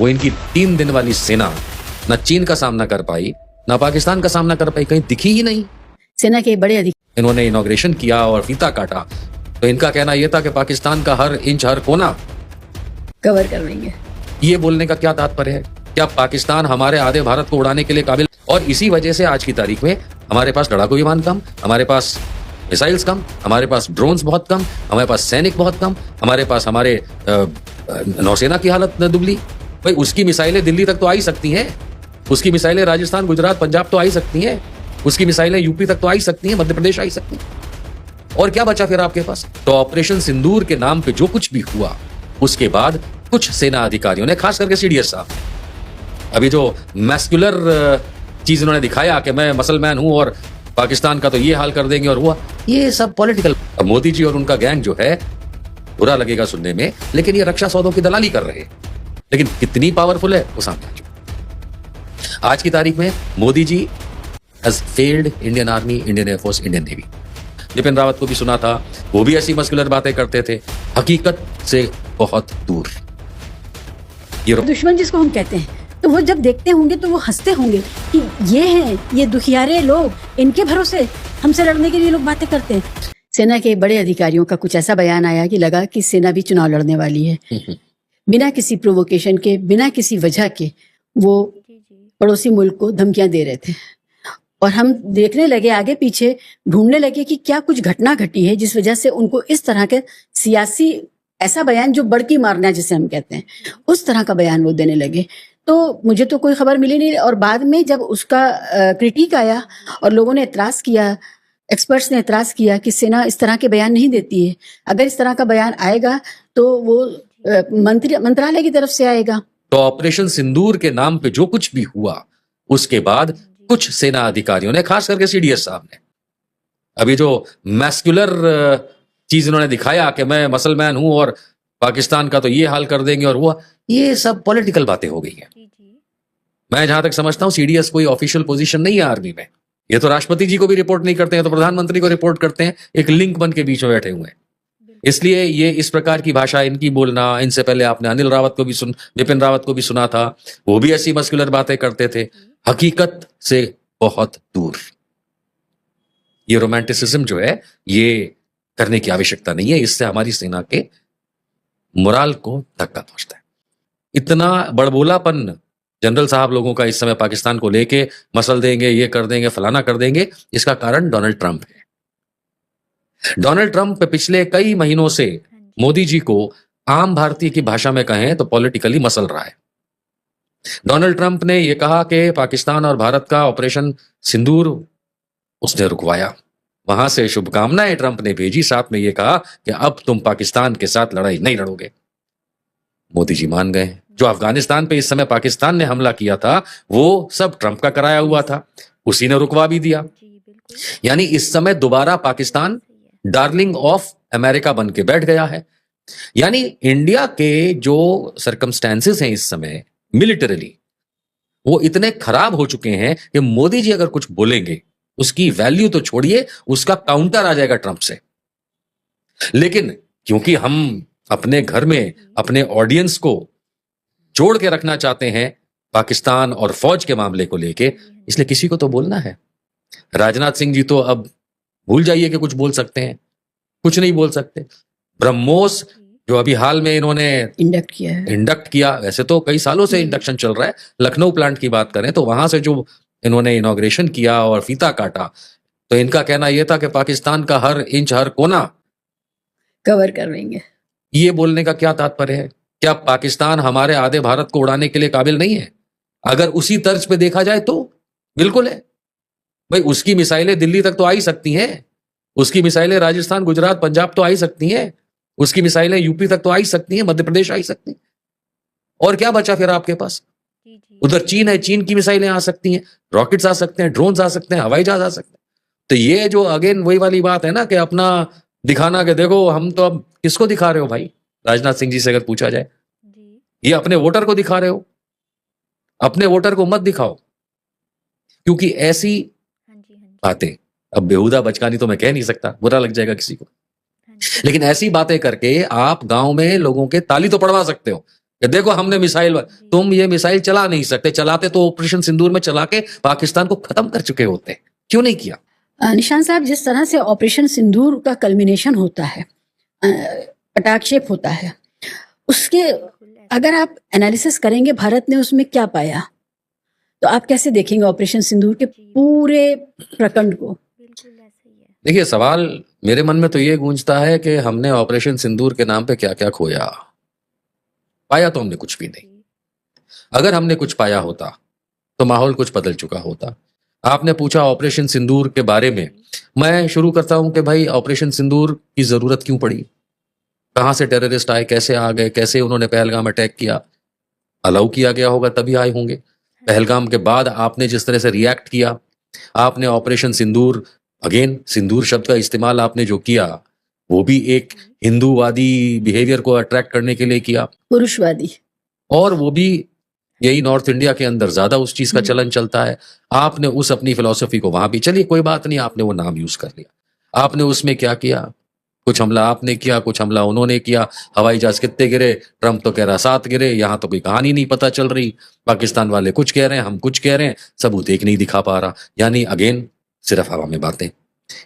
वो इनकी 3 दिन वाली सेना न चीन का सामना कर पाई, न पाकिस्तान का सामना कर पाई, कहीं दिखी ही नहीं। सेना के बड़े अधिकारी इन्होंने इनॉग्रेशन किया और फीता काटा, तो इनका कहना यह था कि पाकिस्तान का हर इंच हर कोना कवर कर लेंगे। ये बोलने का क्या तात्पर्य है? क्या पाकिस्तान हमारे आधे भारत को उड़ाने के लिए काबिल? और इसी वजह से आज की तारीख में हमारे पास लड़ाकू विमान कम, हमारे पास मिसाइल्स कम, हमारे पास ड्रोन्स बहुत कम, हमारे पास सैनिक बहुत कम, हमारे पास हमारे नौसेना की हालत दुबली। भाई उसकी मिसाइलें दिल्ली तक तो आ ही सकती हैं, उसकी मिसाइलें राजस्थान, गुजरात, पंजाब तो आ ही सकती हैं, उसकी मिसाइलें यूपी तक तो आ ही सकती हैं, मध्य प्रदेश आ ही सकती हैं। और क्या बचा फिर आपके पास? तो ऑपरेशन सिंदूर के नाम पे जो कुछ भी हुआ, उसके बाद कुछ सेना अधिकारियों ने, खास करके सीडीएस साहब, अभी जो मैस्कुलर चीज इन्होंने दिखाया कि मैं मसलमैन हूं और पाकिस्तान का तो ये हाल कर देंगे और हुआ, ये सब पॉलिटिकल। मोदी जी और उनका गैंग जो है, बुरा लगेगा सुनने में, लेकिन ये रक्षा सौदों की दलाली कर रहे हैं। लेकिन कितनी पावरफुल है वो सामने आ चुका। आज की तारीख में Modi ji has failed Indian army, Indian air force, Indian navy. Bipin Rawat को भी सुना था, वो भी ऐसी मस्कुलर बातें करते थे, हकीकत से बहुत दूर। ये दुश्मन जिसको हम कहते हैं, तो वो जब देखते होंगे तो वो हंसते होंगे कि ये हैं, ये दुखियारे लोग, इनके भरोसे हमसे लड़ने के लिए लोग बातें करते हैं। सेना के बड़े अधिकारियों का कुछ ऐसा बयान आया कि लगा कि सेना भी चुनाव लड़ने वाली है। बिना किसी प्रोवोकेशन के, बिना किसी वजह के वो पड़ोसी मुल्क को धमकियां दे रहे थे। और हम देखने लगे, आगे पीछे ढूंढने लगे कि क्या कुछ घटना घटी है जिस वजह से उनको इस तरह के सियासी ऐसा बयान जो बड़की मारना जिसे हम कहते हैं, उस तरह का बयान वो देने लगे। तो मुझे तो कोई खबर मिली नहीं। और बाद में जब उसका क्रिटिक आया और लोगों ने एतराज किया, एक्सपर्ट्स ने एतराज किया कि सेना इस तरह के बयान नहीं देती है, अगर इस तरह का बयान आएगा तो वो मंत्रालय की तरफ से आएगा। तो ऑपरेशन सिंदूर के नाम पे जो कुछ भी हुआ, उसके बाद कुछ सेना अधिकारियों ने, खास करके सीडीएस साहब ने, अभी जो मैस्कुलर चीज इन्होंने दिखाया कि मैं मसलमैन हूं और पाकिस्तान का तो ये हाल कर देंगे और हुआ, ये सब पॉलिटिकल बातें हो गई हैं। मैं जहां तक समझता हूं सीडीएस कोई ऑफिशियल पोजीशन नहीं है आर्मी में। ये तो राष्ट्रपति जी को भी रिपोर्ट नहीं करते हैं, तो प्रधानमंत्री को रिपोर्ट करते हैं, एक लिंक बन के बीच में बैठे हुए हैं। इसलिए ये इस प्रकार की भाषा इनकी बोलना, इनसे पहले आपने अनिल रावत को भी बिपिन रावत को भी सुना था, वो भी ऐसी मस्कुलर बातें करते थे, हकीकत से बहुत दूर। ये रोमांटिसिज्म जो है, ये करने की आवश्यकता नहीं है, इससे हमारी सेना के मोराल को धक्का पहुंचता है। इतना बड़बोलापन जनरल साहब लोगों का इस समय पाकिस्तान को लेके, मसल देंगे, ये कर देंगे, फलाना कर देंगे, इसका कारण डोनाल्ड ट्रंप है। डोनाल्ड ट्रंप पिछले कई महीनों से मोदी जी को आम भारतीय की भाषा में कहें तो पॉलिटिकली मसल रहा है। डोनाल्ड ट्रंप ने यह कहा कि पाकिस्तान और भारत का ऑपरेशन सिंदूर उसने रुकवाया, वहां से शुभकामनाएं ट्रंप ने भेजी, साथ में यह कहा कि अब तुम पाकिस्तान के साथ लड़ाई नहीं लड़ोगे। मोदी जी मान गए। जो अफगानिस्तान पे इस समय पाकिस्तान ने हमला किया था, वो सब ट्रंप का कराया हुआ था, उसी ने रुकवा भी दिया। यानी इस समय दोबारा पाकिस्तान डार्लिंग ऑफ अमेरिका बन के बैठ गया है। यानी इंडिया के जो सर्कमस्टेंसेस हैं इस समय मिलिटरीली, वो इतने खराब हो चुके हैं कि मोदी जी अगर कुछ बोलेंगे, उसकी वैल्यू तो छोड़िए, उसका काउंटर आ जाएगा ट्रंप से। लेकिन क्योंकि हम अपने घर में अपने ऑडियंस को जोड़ के रखना चाहते हैं पाकिस्तान और फौज के मामले को लेके, इसलिए किसी को तो बोलना है। राजनाथ सिंह जी तो अब भूल जाइए कि कुछ बोल सकते हैं, कुछ नहीं बोल सकते। ब्रह्मोस जो अभी हाल में इन्होंने इंडक्ट किया, वैसे तो कई सालों से इंडक्शन चल रहा है, लखनऊ प्लांट की बात करें तो वहां से जो इन्होंने इनॉग्रेशन किया और फीता काटा, तो इनका कहना यह था कि पाकिस्तान का हर इंच हर कोना कवर कर लेंगे। ये बोलने का क्या तात्पर्य है? क्या पाकिस्तान हमारे आधे भारत को उड़ाने के लिए काबिल नहीं है? अगर उसी तर्ज पे देखा जाए तो बिल्कुल है। भाई उसकी मिसाइलें दिल्ली तक तो आ ही सकती हैं, उसकी मिसाइलें राजस्थान, गुजरात, पंजाब तो आ ही सकती हैं, उसकी मिसाइलें यूपी तक तो आ ही सकती हैं, मध्य प्रदेश आ ही सकती हैं। और क्या बचा फिर आपके पास? उधर चीन है, चीन की मिसाइलें आ सकती हैं, रॉकेट्स आ सकते हैं, ड्रोन्स आ सकते हैं, हवाई जहाज आ सकते हैं। तो ये जो अगेन वही वाली बात है ना कि अपना दिखाना कि देखो हम तो, अब किसको दिखा रहे हो भाई? राजनाथ सिंह जी से अगर पूछा जाए, ये अपने वोटर को दिखा रहे हो? अपने वोटर को मत दिखाओ, क्योंकि ऐसी बातें, अब बेहुदा बचकानी तो मैं कह नहीं सकता, बुरा लग जाएगा किसी को, लेकिन ऐसी बातें करके आप गांव में लोगों के ताली तो पड़वा सकते हो, कि देखो हमने मिसाइल, तुम ये मिसाइल चला नहीं सकते, चलाते तो ऑपरेशन सिंदूर में चला के पाकिस्तान को खत्म कर चुके होते, क्यों नहीं किया? निशान साहब, जिस तरह से ऑपरेशन सिंदूर का कल्मिनेशन होता है, पटाक्षेप होता है, उसके अगर आप एनालिसिस करेंगे भारत ने उसमें क्या पाया, तो आप कैसे देखेंगे ऑपरेशन सिंदूर के पूरे प्रखंड को? देखिए, सवाल मेरे मन में तो ये गूंजता है कि हमने ऑपरेशन सिंदूर के नाम पे क्या क्या खोया। पाया तो हमने कुछ भी नहीं। अगर हमने कुछ पाया होता तो माहौल कुछ बदल चुका होता। आपने पूछा ऑपरेशन सिंदूर के बारे में, मैं शुरू करता हूं कि भाई ऑपरेशन सिंदूर की जरूरत क्यों पड़ी, कहां से टेररिस्ट आए, कैसे आ गए, कैसे उन्होंने पहलगाम अटैक किया, अलाउ किया गया होगा तभी आए होंगे। पहलगाम के बाद आपने जिस तरह से रिएक्ट किया, आपने ऑपरेशन सिंदूर, अगेन सिंदूर शब्द का इस्तेमाल आपने जो किया वो भी एक हिंदूवादी बिहेवियर को अट्रैक्ट करने के लिए किया, पुरुषवादी, और वो भी यही नॉर्थ इंडिया के अंदर ज्यादा उस चीज का चलन चलता है। आपने उस अपनी फिलॉसफी को वहां भी, चलिए कोई बात नहीं, आपने वो नाम यूज कर लिया। आपने उसमें क्या किया, कुछ हमला आपने किया, कुछ हमला उन्होंने किया। हवाई जहाज कितने गिरे, ट्रंप तो कह रहा 7 गिरे, यहां तो कोई कहानी नहीं पता चल रही। पाकिस्तान वाले कुछ कह रहे हैं, हम कुछ कह रहे हैं, सबूत एक नहीं दिखा पा रहा। यानी अगेन सिर्फ हवा में बातें,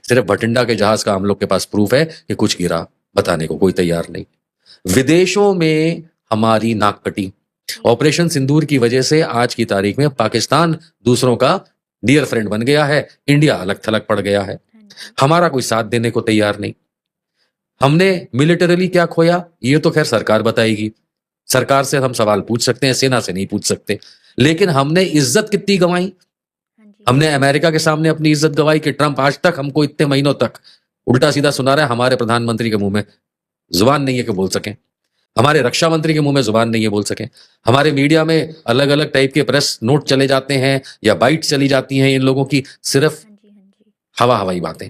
सिर्फ भटिंडा के जहाज का हम लोग के पास प्रूफ है कि कुछ गिरा, बताने को कोई तैयार नहीं। विदेशों में हमारी नाक कटी। ऑपरेशन सिंदूर की वजह से आज की तारीख में पाकिस्तान दूसरों का डियर फ्रेंड बन गया है, इंडिया अलग थलग पड़ गया है, हमारा कोई साथ देने को तैयार नहीं। हमने मिलिटरीली क्या खोया, ये तो खैर सरकार बताएगी, सरकार से हम सवाल पूछ सकते हैं, सेना से नहीं पूछ सकते। लेकिन हमने इज्जत कितनी गंवाई, हमने अमेरिका के सामने अपनी इज्जत गंवाई कि ट्रंप आज तक हमको इतने महीनों तक उल्टा सीधा सुना रहा है। हमारे प्रधानमंत्री के मुंह में जुबान नहीं है कि बोल सकें, हमारे रक्षा मंत्री के मुंह में जुबान नहीं है बोल सकें, हमारे मीडिया में अलग अलग टाइप के प्रेस नोट चले जाते हैं या बाइट चली जाती हैं इन लोगों की, सिर्फ हवाई बातें।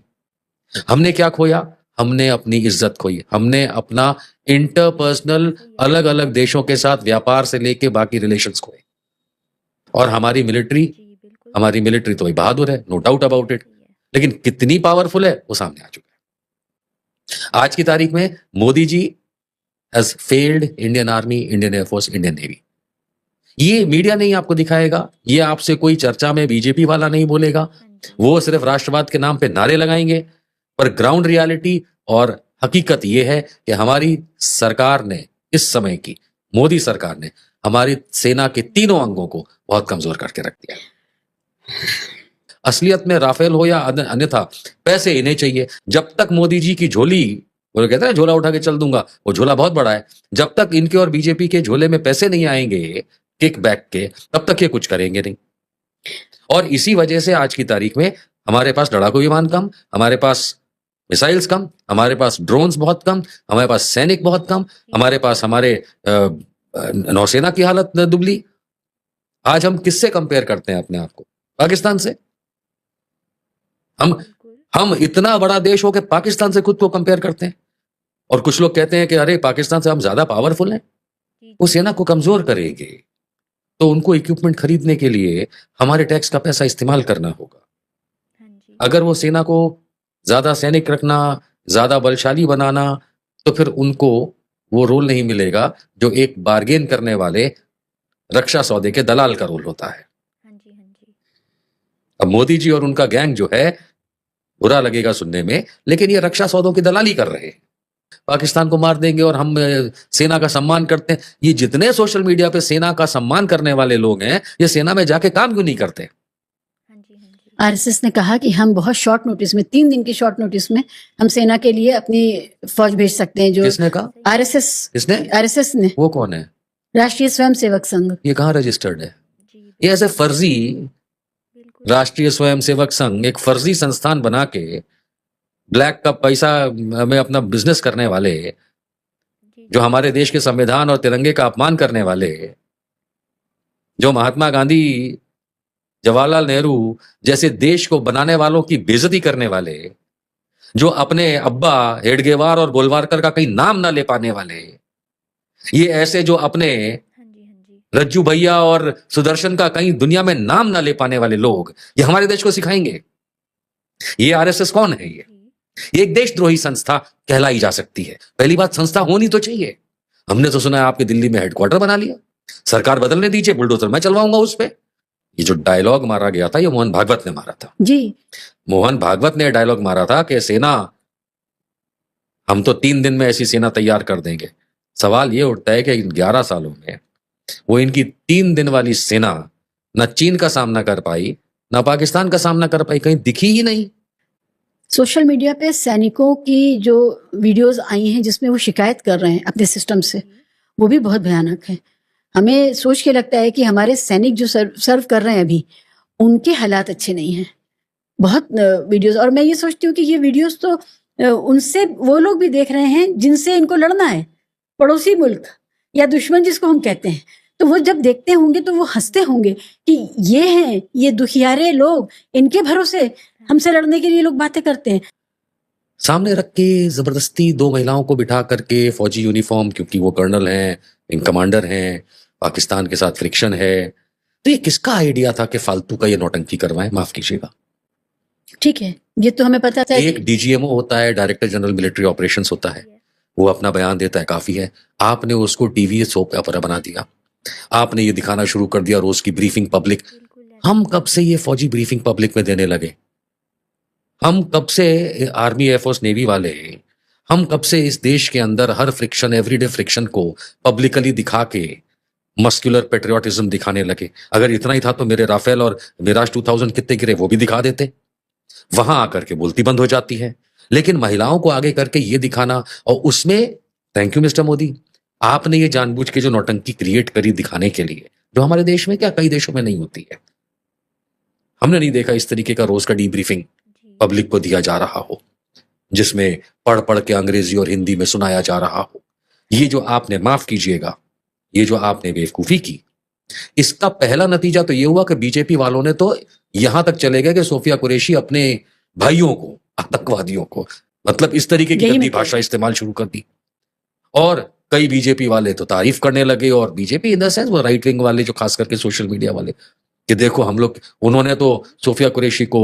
हमने क्या खोया, हमने अपनी इज्जत खोई, हमने अपना इंटरपर्सनल अलग अलग देशों के साथ व्यापार से लेके बाकी रिलेशंस खोए। और हमारी मिलिट्री तो भाई बहादुर है, नो डाउट अबाउट इट, लेकिन कितनी पावरफुल है वो सामने आ चुका है। आज की तारीख में Modi ji has failed Indian army, Indian air force, Indian navy. ये मीडिया नहीं आपको दिखाएगा, ये आपसे कोई चर्चा में बीजेपी वाला नहीं बोलेगा, वो सिर्फ राष्ट्रवाद के नाम पे नारे लगाएंगे। पर ग्राउंड रियलिटी और हकीकत ये है कि हमारी सरकार ने, इस समय की मोदी सरकार ने हमारी सेना के तीनों अंगों को बहुत कमजोर करके रख दिया। असलियत में राफेल हो या अन्यथा पैसे इन्हें चाहिए। जब तक मोदी जी की झोली, वो कहते हैं झोला उठा के चल दूंगा, वो झोला बहुत बड़ा है, जब तक इनके और बीजेपी के झोले में पैसे नहीं आएंगे किक बैक के, तब तक ये कुछ करेंगे नहीं। और इसी वजह से आज की तारीख में हमारे पास लड़ाकू विमान कम, हमारे पास मिसाइल्स कम, हमारे पास ड्रोन्स बहुत कम, हमारे पास सैनिक बहुत कम, हमारे पास हमारे नौसेना की हालत दुबली। आज हम किससे कंपेयर करते हैं अपने आप को? पाकिस्तान से। हम इतना बड़ा देश हो के पाकिस्तान से खुद को कंपेयर करते हैं। और कुछ लोग कहते हैं कि अरे पाकिस्तान से हम ज्यादा पावरफुल हैं, वो सेना को कमजोर करेंगे, तो उनको इक्विपमेंट खरीदने के लिए हमारे टैक्स का पैसा इस्तेमाल करना होगा। अगर वो सेना को ज्यादा सैनिक रखना, ज्यादा बलशाली बनाना, तो फिर उनको वो रोल नहीं मिलेगा जो एक बार्गेन करने वाले रक्षा सौदे के दलाल का रोल होता है। अब मोदी जी और उनका गैंग जो है, बुरा लगेगा सुनने में, लेकिन ये रक्षा सौदों की दलाली कर रहे हैं। पाकिस्तान को मार देंगे और हम सेना का सम्मान करते हैं। ये जितने सोशल मीडिया पे सेना का सम्मान करने वाले लोग हैं, ये सेना में जाके काम क्यों नहीं करते? आरएसएस ने कहा कि हम बहुत शॉर्ट नोटिस में, 3 दिन की शॉर्ट नोटिस में हम सेना के लिए अपनी फौज भेज सकते हैं। जो किसने कहा? आरएसएस। किसने? आरएसएस ने। वो कौन है? राष्ट्रीय स्वयंसेवक संघ। ये कहाँ रजिस्टर्ड है? ये ऐसे फर्जी राष्ट्रीय स्वयंसेवक संघ एक फर्जी संस्थान बना के ब्लैक का पैसा में अपना बिजनेस करने वाले, जो हमारे देश के संविधान और तिरंगे का अपमान करने वाले, जो महात्मा गांधी, जवाहरलाल नेहरू जैसे देश को बनाने वालों की बेइज्जती करने वाले, जो अपने अब्बा हेडगेवार और गोलवारकर का कहीं नाम ना ले पाने वाले, ये ऐसे जो अपने रज्जू भैया और सुदर्शन का कहीं दुनिया में नाम ना ले पाने वाले लोग, ये हमारे देश को सिखाएंगे। ये आरएसएस कौन है? ये एक देशद्रोही संस्था कहलाई जा सकती है। पहली बात, संस्था होनी तो चाहिए, हमने तो सुना है आपके दिल्ली में हेडक्वार्टर बना लिया, सरकार बदलने दीजिए, बुलडोजर मैं चलवाऊंगा उस पे। ये जो डायलॉग मारा गया था ये मोहन भागवत ने मारा था। जी, मोहन भागवत ने डायलॉग मारा था कि सेना, हम तो 3 दिन में ऐसी सेना तैयार कर देंगे। सवाल ये उठता है कि इन 11 सालों में वो इनकी 3 दिन वाली सेना न चीन का सामना कर पाई, न पाकिस्तान का सामना कर पाई, कहीं दिखी ही नहीं। सोशल मीडिया पे सैनिकों की जो वीडियोस आई हैं जिसमें वो शिकायत कर रहे हैं अपने सिस्टम से, वो भी बहुत भयानक है। हमें सोच के लगता है कि हमारे सैनिक जो सर्व कर रहे हैं अभी, उनके हालात अच्छे नहीं हैं। बहुत वीडियोस, और मैं ये सोचती हूँ कि ये वीडियोस तो उनसे वो लोग भी देख रहे हैं जिनसे इनको लड़ना है, पड़ोसी मुल्क या दुश्मन जिसको हम कहते हैं। तो वो जब देखते होंगे तो वो हंसते होंगे कि ये हैं, ये दुखियारे लोग, इनके भरोसे हमसे लड़ने के लिए लोग बातें करते हैं। सामने रख के जबरदस्ती 2 महिलाओं को बिठा करके, फौजी यूनिफॉर्म, क्योंकि वो कर्नल हैं, विंग कमांडर हैं, पाकिस्तान के साथ फ्रिक्शन है। तो ये किसका आइडिया था कि फालतू का ये नौटंकी करवाएं? माफ कीजिएगा। ठीक है, ये तो हमें पता था। एक डीजीएमओ होता है, डायरेक्टर जनरल मिलिट्री ऑपरेशंस होता है, वो अपना बयान देता है, काफी है। आपने उसको टीवी सोप ऑपेरा बना दिया, आपने ये दिखाना शुरू कर दिया रोज की ब्रीफिंग पब्लिक। हम कब से ये फौजी ब्रीफिंग पब्लिक में देने लगे? हम कब से आर्मी, एयरफोर्स, नेवी वाले, हम कब से इस देश के अंदर हर फ्रिक्शन, एवरीडे फ्रिक्शन को पब्लिकली दिखा के मस्कुलर पेट्रियोटिज्म दिखाने लगे? अगर इतना ही था तो मेरे राफेल और मिराज 2000 कितने गिरे वो भी दिखा देते। वहां आकर के बोलती बंद हो जाती है। लेकिन महिलाओं को आगे करके ये दिखाना, और उसमें थैंक यू मिस्टर मोदी, आपने ये जानबूझ के जो नौटंकी क्रिएट करी दिखाने के लिए, जो हमारे देश में क्या कई देशों में नहीं होती है। हमने नहीं देखा इस तरीके का रोज का डीब्रीफिंग पब्लिक को दिया जा रहा हो, जिसमें पढ़ पढ़ के अंग्रेजी और हिंदी में सुनाया जा रहा हो। ये जो आपने, माफ कीजिएगा, ये जो आपने बेवकूफी की, इसका पहला नतीजा तो ये हुआ कि बीजेपी वालों ने तो यहां तक चले गए कि सोफिया कुरैशी अपने भाइयों को, आतंकवादियों को, मतलब इस तरीके की गंदी भाषा इस्तेमाल शुरू कर दी। और कई बीजेपी वाले तो तारीफ करने लगे, और बीजेपी इन द सेंस वो राइट विंग वाले जो खास करके सोशल मीडिया वाले, कि देखो हम लोग, उन्होंने तो सोफिया कुरैशी को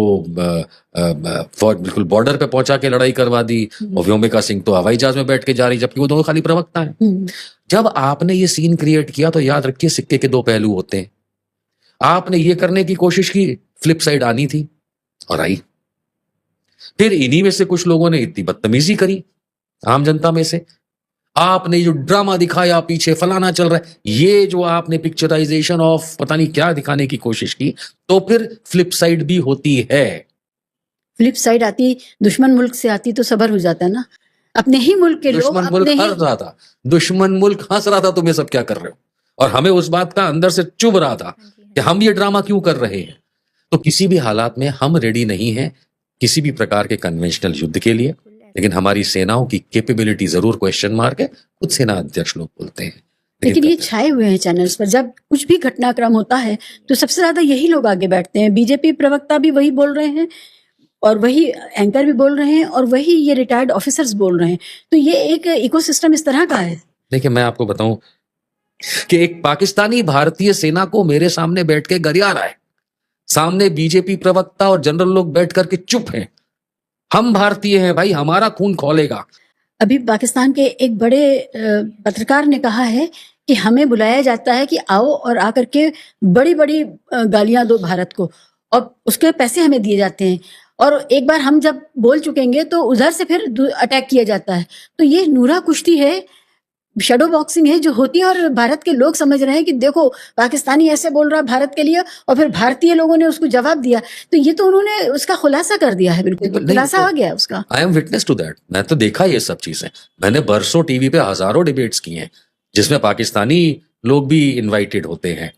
बिल्कुल बॉर्डर पे पहुंचा के लड़ाई करवा दी, और व्योमिका सिंह तो हवाई जहाज में बैठ के जा रही, जबकि वो दोनों खाली प्रवक्ता हैं। जब आपने ये सीन क्रिएट किया तो याद रखिए, सिक्के के 2 पहलू होते हैं। आपने ये करने की कोशिश की, फ्लिप साइड आनी थी और आई। फिर इन्हीं में से कुछ लोगों ने इतनी बदतमीजी करी आम जनता में से, आपने जो ड्रामा दिखाया पीछे फलाना चल रहा है, ये जो आपने पिक्चराइजेशन ऑफ पता नहीं क्या दिखाने की कोशिश की, तो फिर फ्लिप साइड भी होती है। फ्लिप साइड आती, दुश्मन मुल्क से आती तो सबर हो जाता ना। अपने ही मुल्क के लोग, दुश्मन मुल्क हंस रहा था, दुश्मन मुल्क हंस रहा था, तुम ये सब क्या कर रहे हो, और हमें उस बात का अंदर से चुभ रहा था कि हम ये ड्रामा क्यों कर रहे हैं। तो किसी भी हालात में हम रेडी नहीं हैं किसी भी प्रकार के कन्वेंशनल युद्ध के लिए, लेकिन हमारी सेनाओं की कैपेबिलिटी जरूर क्वेश्चन मार्क है, खुद सेना अध्यक्ष लोग बोलते हैं। लेकिन ये छाए हुए हैं चैनल्स पर, जब कुछ भी घटनाक्रम होता है तो सबसे ज्यादा यही लोग आगे बैठते हैं। बीजेपी प्रवक्ता भी वही बोल रहे हैं, और वही एंकर भी बोल रहे हैं, और वही ये रिटायर्ड ऑफिसर्स बोल रहे हैं। तो ये एक इकोसिस्टम इस तरह का है। देखिए, मैं आपको बताऊं कि एक पाकिस्तानी भारतीय सेना को मेरे सामने बैठ के गरिया रहा है, सामने बीजेपी प्रवक्ता और जनरल लोग बैठ करके चुप हैं। हम भारतीय हैं भाई, हमारा खून खौलेगा। अभी पाकिस्तान के एक बड़े पत्रकार ने कहा है कि हमें बुलाया जाता है कि आओ और आकर के बड़ी बड़ी गालियां दो भारत को, और उसके पैसे हमें दिए जाते हैं, और एक बार हम जब बोल चुकेंगे तो उधर से फिर अटैक किया जाता है। तो ये नूरा कुश्ती है, शेडो बॉक्सिंग है जो होती है, और भारत के लोग समझ रहे हैं कि देखो पाकिस्तानी ऐसे बोल रहा है भारत के लिए, और फिर भारतीय लोगों ने उसको जवाब दिया। तो ये तो उन्होंने उसका खुलासा कर दिया है, बिल्कुल खुलासा आ गया उसका। I am witness to that. मैं तो देखा ये सब चीजें, मैंने बरसों टीवी पे हजारों डिबेट्स की हैं जिसमें पाकिस्तानी लोग भी इनवाइटेड होते हैं,